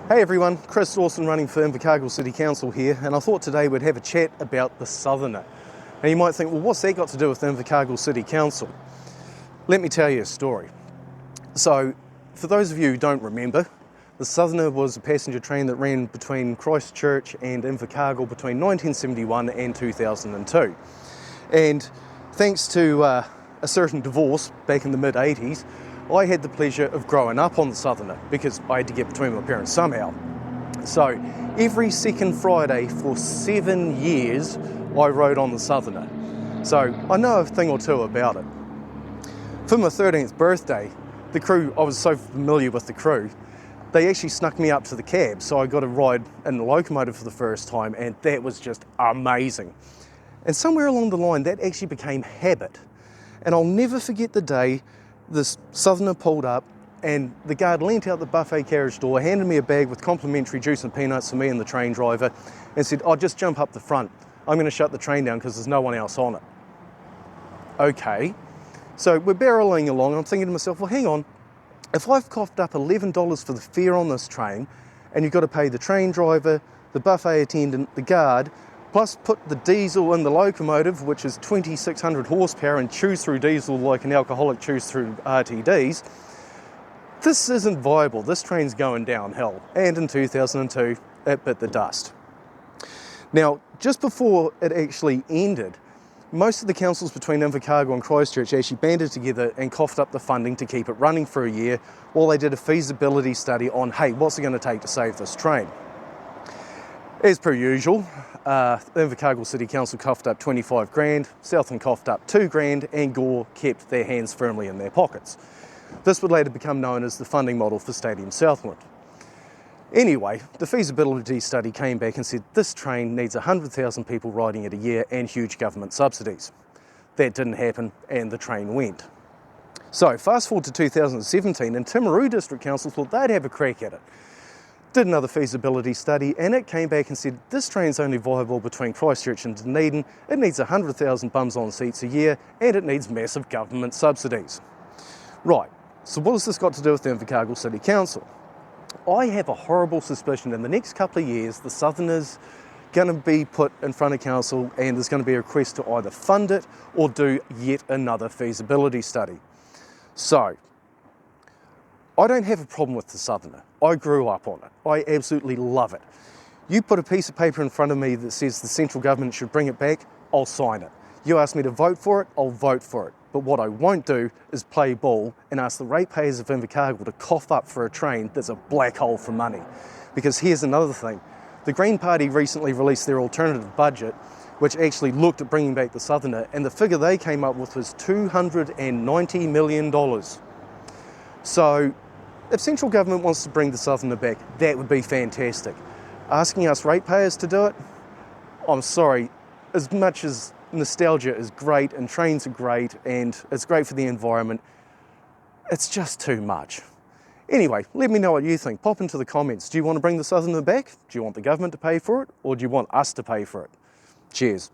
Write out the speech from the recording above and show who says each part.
Speaker 1: Hey everyone, Chris Dawson running for Invercargill City Council here, and I thought today we'd have a chat about the Southerner. Now you might think, well, what's that got to do with Invercargill City Council? Let me tell you a story. So, for those of you who don't remember, the Southerner was a passenger train that ran between Christchurch and Invercargill between 1971 and 2002. And thanks to a certain divorce back in the mid-80s, I had the pleasure of growing up on the Southerner because I had to get between my parents somehow. So every second Friday for 7 years, I rode on the Southerner. So I know a thing or two about it. For my 13th birthday, the crew, I was so familiar with the crew, they actually snuck me up to the cab. So I got to ride in the locomotive for the first time, and that was just amazing. And somewhere along the line, that actually became habit. And I'll never forget the day this Southerner pulled up and the guard leant out the buffet carriage door, handed me a bag with complimentary juice and peanuts for me and the train driver, and said, "Oh, just jump up the front. I'm going to shut the train down because there's no one else on it." Okay, so we're barreling along. I'm thinking to myself, well, hang on. If I've coughed up $11 for the fare on this train, and you've got to pay the train driver, the buffet attendant, the guard, plus put the diesel in the locomotive, which is 2,600 horsepower, and chews through diesel like an alcoholic chews through RTDs, this isn't viable. This train's going downhill. And in 2002, it bit the dust. Now, just before it actually ended, most of the councils between Invercargill and Christchurch actually banded together and coughed up the funding to keep it running for a year while they did a feasibility study on, hey, what's it going to take to save this train? As per usual, the Invercargill City Council coughed up 25 grand, Southland coughed up 2 grand, and Gore kept their hands firmly in their pockets. This would later become known as the funding model for Stadium Southland. Anyway, the feasibility study came back and said this train needs 100,000 people riding it a year and huge government subsidies. That didn't happen, and the train went. So fast forward to 2017, and Timaru District Council thought they'd have a crack at it. Did another feasibility study, and it came back and said this train's only viable between Christchurch and Dunedin, it needs 100,000 bums on seats a year, and it needs massive government subsidies. Right, so what has this got to do with the Invercargill City Council? I have a horrible suspicion in the next couple of years the Southerners going to be put in front of council, and there's going to be a request to either fund it or do yet another feasibility study. So, I don't have a problem with the Southerner. I grew up on it. I absolutely love it. You put a piece of paper in front of me that says the central government should bring it back, I'll sign it. You ask me to vote for it, I'll vote for it. But what I won't do is play ball and ask the ratepayers of Invercargill to cough up for a train that's a black hole for money. Because here's another thing. The Green Party recently released their alternative budget, which actually looked at bringing back the Southerner, and the figure they came up with was $290 million. So, if central government wants to bring the Southerner back, that would be fantastic. Asking us ratepayers to do it? I'm sorry, as much as nostalgia is great and trains are great and it's great for the environment, it's just too much. Anyway, let me know what you think. Pop into the comments. Do you want to bring the Southerner back? Do you want the government to pay for it? Or do you want us to pay for it? Cheers.